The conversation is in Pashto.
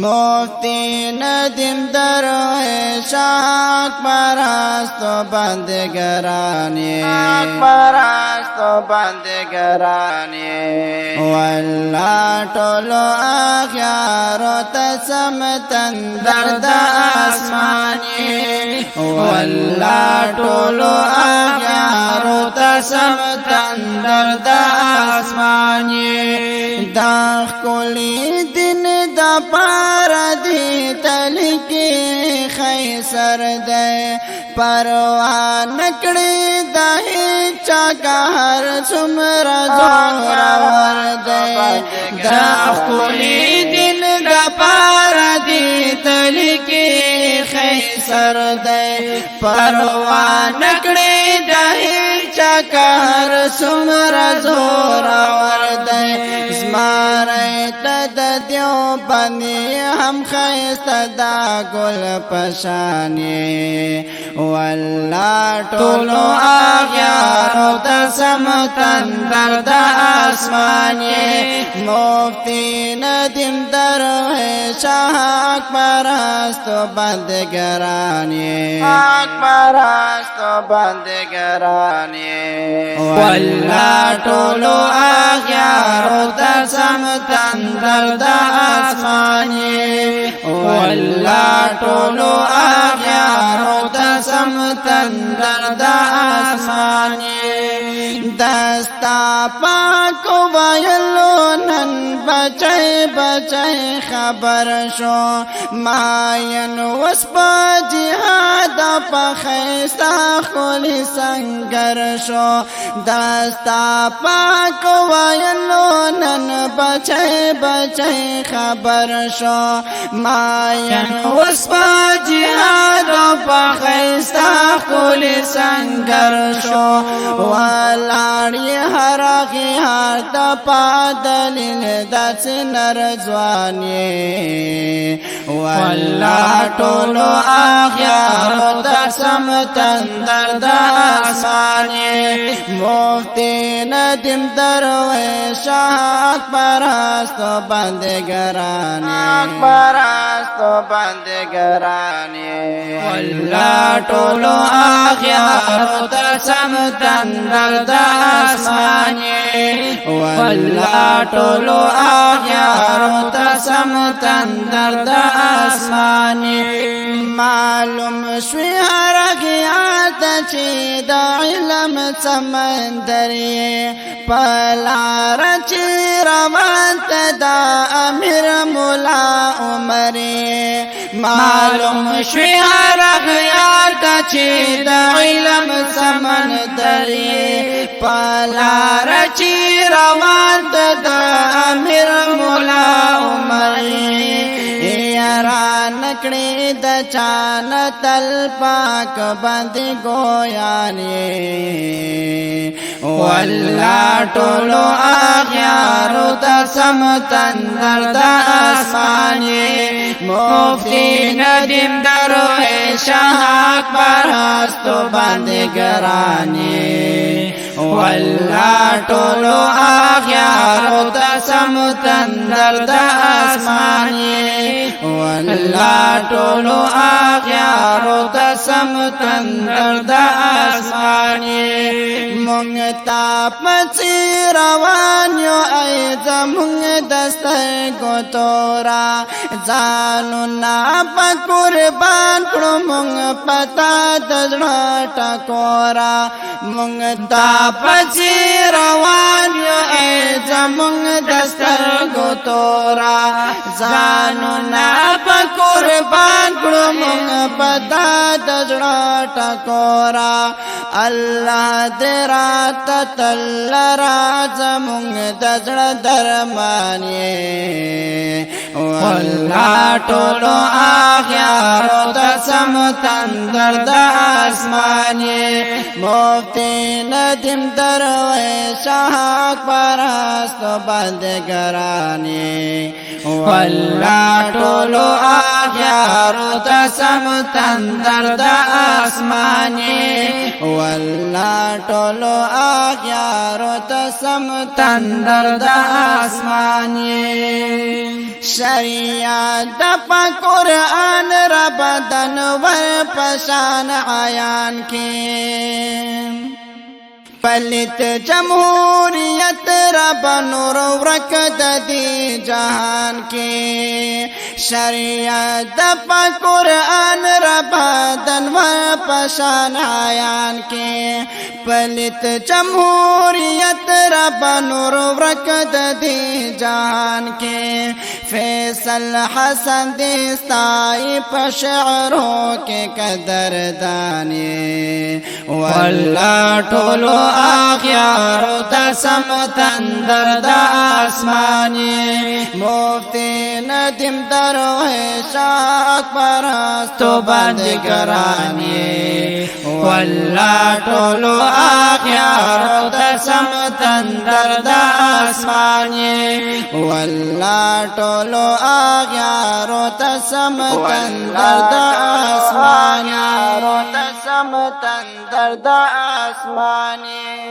مفتی ندیم درویش حق پرست و بندگرانی والله ټولو اخیارو ته سمتن درد آسمانی والله ټولو اخیارو ته سمتن درد آسمانی دا ښکلی دین دا پارا دی تلکی خیسر دے پروا نکڑی دا ہیچا کا ہر سمر زور وردے دا خلی دن دا پارا دی تلکی خیسر دے پروا نکڑی دا ہیچا کا ہر سمر زور وردے زمارے تد دیو بندی ہم خیست دا گل پشانی واللہ ٹولو آغیارو تسمتن درد آسمانی مفتی ندیم درویش حق پرست و بندگرانی واللہ ٹولو آغیارو تسمتن درد آسمانی واللہ ٹولو آغیارو تسمتن درد آسمانی دستا پاکو ویلو نن بچے بچے خبر شو ماین وسپا جہاد پا خیستا خولی سنگر شو دستا پاکو ویلو نن بچے بچے خبر شو ماین وسپا جہاد پا خیستا خولی سنگر شو والاڑی حراقی ہر دپا دلیل دس نرزوانی واللہ ٹولو آخیارو تسمتن درد آسمانی مفتی ندیم درویش حق پرست و بندگرانی واللہ ٹولو آخیارو تسمتن درد آسمانی واللہ ٹولو آخیارو تسمتن درد آسمانی معلوم شوی حرقیات چی دا علم سمندری پلار چی روانت دا امیر مولا عمری معلوم شوی حرقیات چی دا علم سمندری پلار چی روانت دا امیر مولا عمری یارا نکڑی دا چان تل پاک بندی گویانی واللہ ٹولو آخیارو تسمتن درد آسمانی مفتی ندیم درویش حق پرست و بندگرانی واللہ ٹولو آخیارو تسمتن درد آسمانی واللہ ٹولو آخیارو تسمتن درد آسمانی مونگتا پچی روانیو ای زمونگ دستر کو تورا زانو نا پا قربان کرو مونگ پتا دزڑا ٹکورا مونگتا پچی روانیو ای زمونگ دستر کو تورا زانو نا پا قربان کرو مونگ پتا دزڑا ٹکورا اللہ درا تتل راز مونگ دزڑ درمانی واللہ ٹولو آخیارو تسمتن درد آسمانی مفتی ندیم درویش حق پرست و بندگرانی واللہ ٹولو آخیارو تسم تندر دا آسمانی والله ټولو آخیارو تسم تندر دا آسمانی شریعت دا پا قرآن را بدن ور پشان عیان کی پلت جمہوریت رب نور ورکد دی جہان کے شریعت پا قرآن رب دنور پشان آیان کے پلت جمہوریت رب نور ورکد دی جہان کے فیصل حسن دستائی پشعروں کے قدر دانے واللہ ٹولو آخیارو تسم تندر دا آسمانی مفتی ندیم درویش پرستو بندگرانی واللہ ټولو آخیارو تسم تندر دا آسمانی واللہ ټولو آخیارو تسم تندر دا آسمانی تسم تندر دا آسمانی